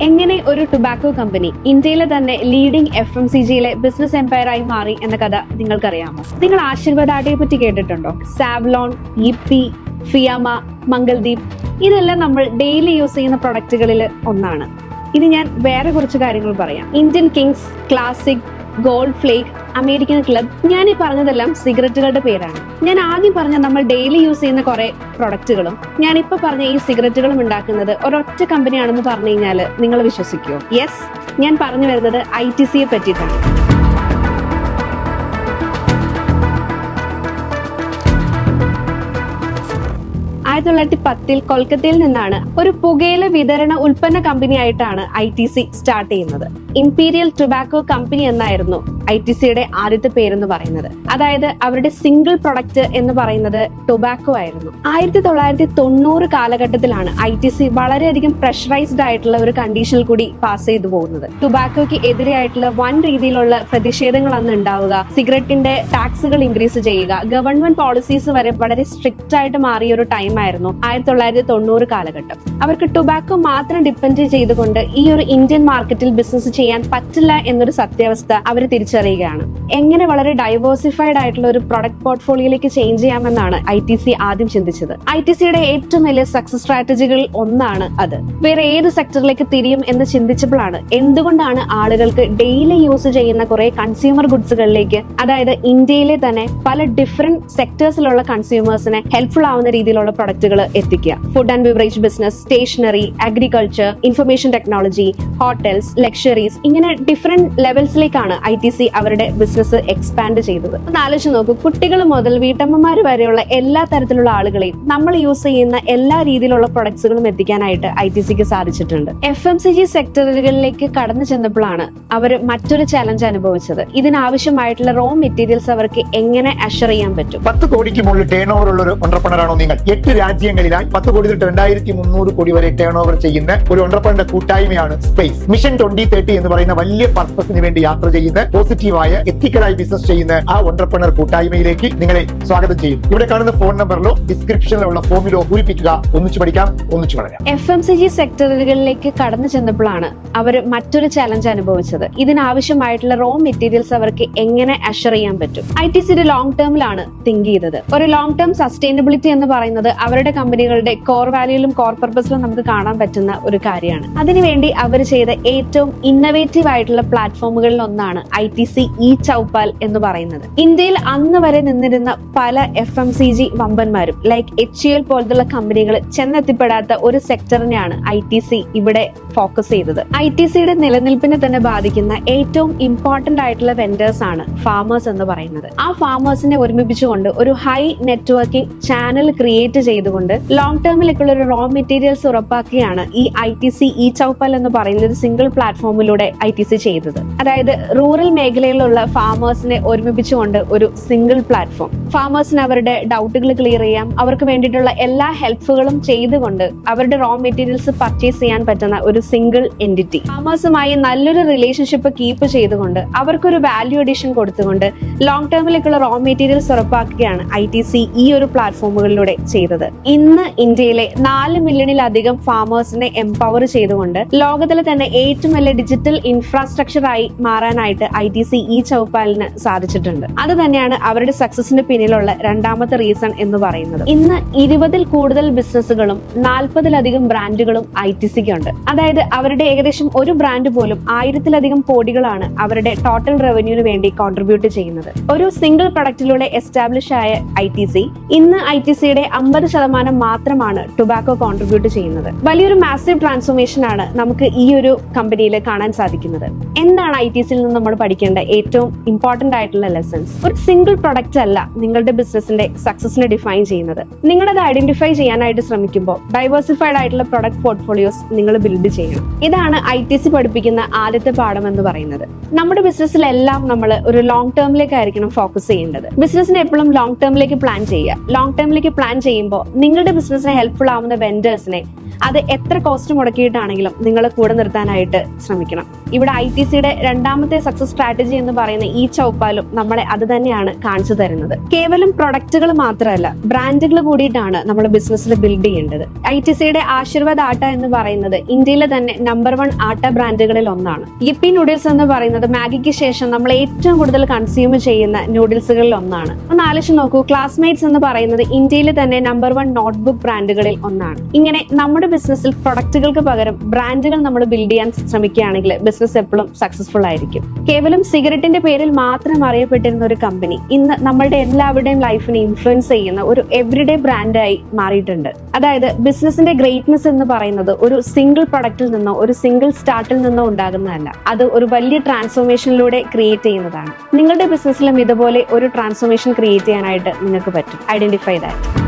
എങ്ങനെ ഒരു tobacco company ഇന്ത്യയിലെ തന്നെ ലീഡിംഗ് FMCGയിലെ ബിസിനസ് എംപയറായി മാറി എന്ന കഥ നിങ്ങൾക്കറിയാമോ? നിങ്ങൾ ആശീർവാദ് ആട്ടയെ പറ്റി കേട്ടിട്ടുണ്ടോ? സാവ്ലോൺ, യിപ്പി, ഫിയാമ, മംഗൾദീപ് ഇതെല്ലാം നമ്മൾ ഡെയിലി യൂസ് ചെയ്യുന്ന പ്രൊഡക്റ്റുകളിൽ ഒന്നാണ്. ഇനി ഞാൻ വേറെ കുറച്ച് കാര്യങ്ങൾ പറയാം. Indian Kings, classic, gold flake, American club, ഞാൻ ഈ പറഞ്ഞതെല്ലാം സിഗരറ്റുകളുടെ പേരാണ്. ഞാൻ ആദ്യം പറഞ്ഞ നമ്മൾ ഡെയിലി യൂസ് ചെയ്യുന്ന കുറെ പ്രൊഡക്റ്റുകളും ഞാൻ ഇപ്പൊ പറഞ്ഞ ഈ സിഗരറ്റുകളും ഉണ്ടാക്കുന്നത് ഒരൊറ്റ കമ്പനിയാണെന്ന് പറഞ്ഞു കഴിഞ്ഞാൽ നിങ്ങൾ വിശ്വസിക്കുമോ? യെസ്, ഞാൻ പറഞ്ഞു വരുന്നത് ITCയെ പറ്റിയിട്ടാണ്. 1910 കൊൽക്കത്തയിൽ നിന്നാണ് ഒരു പുകയില വിതരണ ഉൽപ്പന്ന കമ്പനിയായിട്ടാണ് ITC സ്റ്റാർട്ട് ചെയ്യുന്നത്. ഇംപീരിയൽ ടൊബാക്കോ കമ്പനി എന്നായിരുന്നു ITCയുടെ ആദ്യത്തെ പേരെന്ന് പറയുന്നത്. അതായത് അവരുടെ സിംഗിൾ പ്രൊഡക്റ്റ് എന്ന് പറയുന്നത് ടൊബാക്കോ ആയിരുന്നു. 1990 കാലഘട്ടത്തിലാണ് ITC വളരെയധികം പ്രഷറൈസ്ഡ് ആയിട്ടുള്ള ഒരു കണ്ടീഷനിൽ കൂടി പാസ് ചെയ്തു പോകുന്നത്. ടൊബാക്കോയ്ക്ക് എതിരെയായിട്ടുള്ള വൻ രീതിയിലുള്ള പ്രതിഷേധങ്ങൾ അന്ന് ഉണ്ടാവുക, സിഗരറ്റിന്റെ ടാക്സുകൾ ഇൻക്രീസ് ചെയ്യുക, ഗവൺമെന്റ് പോളിസീസ് വരെ വളരെ സ്ട്രിക്റ്റ് ആയിട്ട് മാറിയ ഒരു ടൈം ആയിരുന്നു 1990 കാലഘട്ടം. അവർക്ക് ടൊബാക്കോ മാത്രം ഡിപ്പെൻഡ് ചെയ്തുകൊണ്ട് ഈ ഒരു ഇന്ത്യൻ മാർക്കറ്റിൽ ബിസിനസ് ചെയ്യാൻ പറ്റില്ല എന്നൊരു സത്യാവസ്ഥ അവർ തിരിച്ചറിയുകയാണ്. എങ്ങനെ വളരെ ഡൈവേഴ്സിഫൈഡ് ആയിട്ടുള്ള ഒരു പ്രൊഡക്റ്റ് പോർട്ട്ഫോളിയോയിലേക്ക് ചേഞ്ച് ചെയ്യാമെന്നാണ് ITC ആദ്യം ചിന്തിച്ചത്. ITCയുടെ ഏറ്റവും വലിയ സക്സസ് സ്ട്രാറ്റജികളിൽ ഒന്നാണ് അത്. വേറെ ഏത് സെക്ടറിലേക്ക് തിരിയും എന്ന് ചിന്തിച്ചപ്പോഴാണ് എന്തുകൊണ്ടാണ് ആളുകൾക്ക് ഡെയിലി യൂസ് ചെയ്യുന്ന കുറെ കൺസ്യൂമർ ഗുഡ്സുകളിലേക്ക്, അതായത് ഇന്ത്യയിലെ തന്നെ പല ഡിഫറെന്റ് സെക്ടേഴ്സിലുള്ള കൺസ്യൂമേഴ്സിനെ ഹെൽപ്ഫുൾ ആവുന്ന രീതിയിലുള്ള പ്രൊഡക്റ്റുകൾ എത്തിക്കുക. Food and beverage business, stationery, agriculture, information technology, hotels, luxuries, ഇങ്ങനെ ഡിഫറെന്റ് ലെവൽസിലേക്കാണ് ITC അവരുടെ ബിസിനസ് എക്സ്പാൻഡ് ചെയ്തത്. ഒന്ന് ആലോചിച്ച് നോക്കൂ, കുട്ടികൾ മുതൽ വീട്ടമ്മമാർ വരെയുള്ള എല്ലാ തരത്തിലുള്ള ആളുകളെയും നമ്മൾ യൂസ് ചെയ്യുന്ന എല്ലാ രീതിയിലുള്ള പ്രൊഡക്ട്സുകളും എത്തിക്കാനായിട്ട് ITCക്ക് സാധിച്ചിട്ടുണ്ട്. FMCG സെക്ടറുകളിലേക്ക് കടന്നു ചെന്നപ്പോഴാണ് അവർ മറ്റൊരു ചലഞ്ച് അനുഭവിച്ചത്. ഇതിനാവശ്യമായിട്ടുള്ള റോ മെറ്റീരിയൽസ് അവർക്ക് എങ്ങനെ അഷർ ചെയ്യാൻ പറ്റും? 10 കോടിക്ക് മുകളിൽ ടേൺ ഓവർ ഉള്ള ഒരു എന്റർപ്രണറാണോ നിങ്ങൾ? 8 രാജ്യങ്ങളിലായി 10 കോടി തൊട്ട് 2300 കോടി വരെ ടേൺ ഓവർ ചെയ്യുന്ന ഒരു എന്റർപ്രണറുടെ കൂട്ടായ്മയാണ് സ്പേസ്. മിഷൻ 2030 എന്ന് പറയുന്ന വലിയ പർപ്പസിന് വേണ്ടി യാത്ര ചെയ്യുന്ന, പോസിറ്റീവായ എത്തിക്കലായി ബിസിനസ് ചെയ്യുന്ന ആ എന്റർപ്രണർ കൂട്ടായ്മയിലേക്ക് നിങ്ങളെ സ്വാഗതം ചെയ്യും. ഇവിടെ കാണുന്ന ഫോൺ നമ്പറിലോ ഡിസ്ക്രിപ്ഷനിലുള്ള ഫോമിലോ പൂരിപ്പിക്കുക. ഒന്നിച്ചു പഠിക്കാം, ഒന്നിച്ചു വളരാം. FMCG സെക്ടറുകളിലേക്ക് കടന്നു ചെന്നപ്പോഴാണ് അവർ മറ്റൊരു ചലഞ്ച് അനുഭവിച്ചത്. ഇതിനാവശ്യമായിട്ടുള്ള റോ മെറ്റീരിയൽസ് അവർക്ക് എങ്ങനെ അഷർ ചെയ്യാൻ പറ്റും? ITCയുടെ ലോങ് ടേമിലാണ് തിങ്ക് ചെയ്തത്. ഒരു ലോങ് ടേം സസ്റ്റൈനബിലിറ്റി എന്ന് പറയുന്നത് അവരുടെ കമ്പനികളുടെ കോർ വാല്യൂയിലും കോർ പർപ്പസിലും നമുക്ക് കാണാൻ പറ്റുന്ന ഒരു കാര്യമാണ്. അതിനുവേണ്ടി അവർ ചെയ്ത ഏറ്റവും ഇന്നവേറ്റീവ് ആയിട്ടുള്ള പ്ലാറ്റ്ഫോമുകളിൽ ഒന്നാണ് ITC ചൗപ്പാൽ എന്ന് പറയുന്നത്. ഇന്ത്യയിൽ അന്ന് വരെ നിന്നിരുന്ന പല FMCG വമ്പന്മാരും ലൈക്ക് HUL പോലത്തുള്ള കമ്പനികൾ ചെന്നെത്തിപ്പെടാത്ത ഒരു സെക്ടറിനെയാണ് ITC ഇവിടെ ഫോക്കസ് ചെയ്തത്. ITCയുടെ നിലനിൽപ്പിനെ തന്നെ ബാധിക്കുന്ന ഏറ്റവും ഇമ്പോർട്ടന്റ് ആയിട്ടുള്ള വെൻഡേഴ്സ് ആണ് ഫാമേഴ്സ് എന്ന് പറയുന്നത്. ആ ഫാമേഴ്സിനെ ഒരുമിപ്പിച്ചുകൊണ്ട് ഒരു ഹൈ നെറ്റ്വർക്കിംഗ് ചാനൽ ക്രിയേറ്റ് ചെയ്തുകൊണ്ട് ലോങ് ടേമിലേക്കുള്ള ഒരു റോ മെറ്റീരിയൽസ് ഉറപ്പാക്കിയാണ് ഈ ITC ചൗപ്പാൽ എന്ന് പറയുന്ന ഒരു സിംഗിൾ പ്ലാറ്റ്ഫോമിലൂടെ ITC ചെയ്തത്. അതായത് റൂറൽ മേഖലയിലുള്ള ഫാമേഴ്സിനെ ഒരുമിപ്പിച്ചുകൊണ്ട് ഒരു സിംഗിൾ പ്ലാറ്റ്ഫോം. ഫാമേഴ്സിന് അവരുടെ ഡൗട്ടുകൾ ക്ലിയർ ചെയ്യാം, അവർക്ക് വേണ്ടിയിട്ടുള്ള എല്ലാ ഹെൽപ്പുകളും ചെയ്തുകൊണ്ട് അവരുടെ റോ മെറ്റീരിയൽസ് പർച്ചേസ് ചെയ്യാൻ പറ്റുന്ന ഒരു സിംഗിൾ എൻറ്റിറ്റി. ഫാമേഴ്സുമായി നല്ലൊരു റിലേഷൻഷിപ്പ് കീപ്പ് ചെയ്തുകൊണ്ട് അവർക്കൊരു വാല്യൂ അഡീഷൻ കൊടുത്തുകൊണ്ട് ലോങ് ടേമിലേക്കുള്ള റോ മെറ്റീരിയൽസ് ഉറപ്പാക്കുകയാണ് ITC ഈ ഒരു പ്ലാറ്റ്ഫോമുകളിലൂടെ ചെയ്തത്. ഇന്ന് ഇന്ത്യയിലെ 4 മില്യണിലധികം ഫാമേഴ്സിനെ എംപവർ ചെയ്തുകൊണ്ട് ലോകത്തിലെ തന്നെ ഏറ്റവും വലിയ ഡിജിറ്റൽ ഇൻഫ്രാസ്ട്രക്ചർ ആയി മാറാനായിട്ട് ITC ചൗപ്പാലിന് സാധിച്ചിട്ടുണ്ട്. അത് തന്നെയാണ് അവരുടെ സക്സസിന് പിന്നിലുള്ള രണ്ടാമത്തെ റീസൺ എന്ന് പറയുന്നത്. ഇന്ന് 20ൽ കൂടുതൽ ബിസിനസ്സുകളും 40ലധികം ബ്രാൻഡുകളും ITCക്ക് ഉണ്ട്. അതായത് അവരുടെ ഏകദേശം ഒരു ബ്രാൻഡ് പോലും 1000ലധികം കോടികളാണ് അവരുടെ ടോട്ടൽ റവന്യൂവിന് വേണ്ടി കോൺട്രിബ്യൂട്ട് ചെയ്യുന്നത്. ഒരു സിംഗിൾ പ്രൊഡക്റ്റിലൂടെ എസ്റ്റാബ്ലിഷ് ആയ ITC ഇന്ന് ITCയുടെ 50% മാത്രമാണ് ടൊബാക്കോ കോൺട്രിബ്യൂട്ട് ചെയ്യുന്നത്. വലിയൊരു മാസീവ് ട്രാൻസ്ഫോർമേഷൻ ആണ് നമുക്ക് ഈ ഒരു കമ്പനിയിൽ കാണാൻ സാധിക്കുന്നത്. എന്താണ് ITCയിൽ നിന്ന് നമ്മൾ പഠിക്കേണ്ട ഏറ്റവും ഇമ്പോർട്ടന്റ് ആയിട്ടുള്ള ലെസൺസ്? ഒരു സിംഗിൾ പ്രൊഡക്റ്റ് അല്ല നിങ്ങളുടെ ബിസിനസിന്റെ സക്സസിനെ ഡിഫൈൻ ചെയ്യുന്നത്. നിങ്ങളത് ഐഡന്റിഫൈ ചെയ്യാനായിട്ട് ശ്രമിക്കുമ്പോൾ ഡൈവേഴ്സിഫൈഡ് ആയിട്ടുള്ള പ്രൊഡക്റ്റ് പോർട്ട്ഫോളിയോസ് നിങ്ങൾ ബിൽഡ് ചെയ്യണം. ഇതാണ് ITC പഠിപ്പിക്കുന്ന ആദ്യത്തെ പാഠം എന്ന് പറയുന്നത്. നമ്മുടെ ബിസിനസ്സിലെല്ലാം നമ്മൾ ഒരു ലോങ് ടേമിലേക്കായിരിക്കണം ഫോക്കസ് ചെയ്യേണ്ടത്. ബിസിനസിനെ എപ്പോഴും ലോങ് ടേമിലേക്ക് പ്ലാൻ ചെയ്യുക. ലോങ് ടേമിലേക്ക് പ്ലാൻ ചെയ്യുമ്പോൾ നിങ്ങളുടെ ബിസിനസിനെ ഹെൽപ്ഫുൾ ആവുന്ന വെൻഡേഴ്സിനെ അത് എത്ര കോസ്റ്റ് മുടക്കിയിട്ടാണെങ്കിലും നിങ്ങളെ കൂടെ നിർത്താനായിട്ട് ശ്രമിക്കണം. ഇവിടെ ITCയുടെ രണ്ടാമത്തെ സക്സസ് സ്ട്രാറ്റജി എന്ന് പറയുന്ന ഈ ചൗപ്പാലും നമ്മളെ അത് തന്നെയാണ് കാണിച്ചു തരുന്നത്. കേവലം പ്രൊഡക്റ്റുകൾ മാത്രമല്ല, ബ്രാൻഡുകൾ കൂടിയിട്ടാണ് നമ്മൾ ബിസിനസ്സിൽ ബിൽഡ് ചെയ്യേണ്ടത്. ITCയുടെ ആശീർവാദ് ആട്ട എന്ന് പറയുന്നത് ഇന്ത്യയിലെ തന്നെ നമ്പർ 1 ആട്ട ബ്രാൻഡുകളിൽ ഒന്നാണ്. യിപ്പി നൂഡിൽസ് എന്ന് പറയുന്നത് മാഗിക്ക് ശേഷം നമ്മൾ ഏറ്റവും കൂടുതൽ കൺസ്യൂം ചെയ്യുന്ന നൂഡിൽസുകളിൽ ഒന്നാണ്. ഒന്ന് ആലോചിച്ച് നോക്കൂ, ക്ലാസ്മേറ്റ്സ് എന്ന് പറയുന്നത് ഇന്ത്യയിലെ തന്നെ നമ്പർ 1 നോട്ട്ബുക്ക് ബ്രാൻഡുകളിൽ ഒന്നാണ്. ഇങ്ങനെ നമ്മുടെ ബിസിനസ്സിൽ പ്രൊഡക്റ്റുകൾക്ക് പകരം ബ്രാൻഡുകൾ നമ്മൾ ബിൽഡ് ചെയ്യാൻ ശ്രമിക്കുകയാണെങ്കിൽ ബിസിനസ് എപ്പോഴും സക്സസ്ഫുൾ ആയിരിക്കും. കേവലം സിഗരറ്റിന്റെ പേരിൽ മാത്രം അറിയപ്പെട്ടിരുന്ന ഒരു കമ്പനി ഇന്ന് നമ്മളുടെ എല്ലാവരുടെയും ലൈഫിനെ ഇൻഫ്ലുവൻസ് ചെയ്യുന്ന ഒരു എവറിഡേ ബ്രാൻഡായി മാറിയിട്ടുണ്ട്. അതായത് ബിസിനസിന്റെ ഗ്രേറ്റ്നെസ് എന്ന് പറയുന്നത് ഒരു സിംഗിൾ പ്രൊഡക്റ്റിൽ നിന്നോ ഒരു സിംഗിൾ സ്റ്റാർട്ടിൽ നിന്നോ ഉണ്ടാകുന്നതല്ല, അത് ഒരു വലിയ ട്രാൻസ്ഫോർമേഷനിലൂടെ ക്രിയേറ്റ് ചെയ്യുന്നതാണ്. നിങ്ങളുടെ ബിസിനസ്സിലും ഇതുപോലെ ഒരു ട്രാൻസ്ഫോർമേഷൻ ക്രിയേറ്റ് ചെയ്യാനായിട്ട് നിങ്ങൾക്ക് പറ്റും. Identify that.